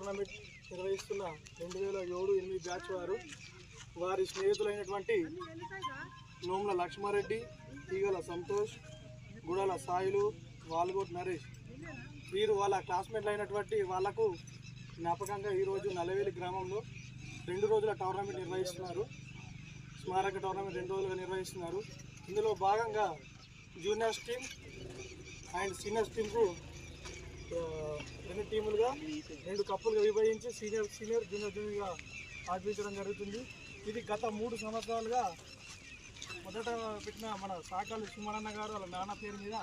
Tournament నిర్వహిస్తున్న 2007-8 batch వారి స్నేహితులైనటువంటి నోముల లక్ష్మారెడ్డి, తీగల సంతోష్, గుడాల సాయిలు, వాల్గోట్ నరేష్ వీరు వాళ్ళ క్లాస్మేట్లు అయినటువంటి వాళ్లకు జ్ఞాపకంగా ఈరోజు నల్లవేలి గ్రామంలో 2 రోజుల టోర్నమెంట్ నిర్వహిస్తున్నారు. స్మారక టోర్నమెంట్ 2 రోజులుగా నిర్వహిస్తున్నారు. ఇందులో భాగంగా జూనియర్స్ టీమ్ అండ్ సీనియర్స్ టీంకు 2 టీములుగా 2 కప్పులుగా విభజించి సీనియర్ జూనియర్గా ఆడిపించడం జరుగుతుంది. ఇది గత 3 సంవత్సరాలుగా మొదట పెట్టిన మన సాకాలు సుమరన్న గారు వాళ్ళ నాన్న పేరు మీద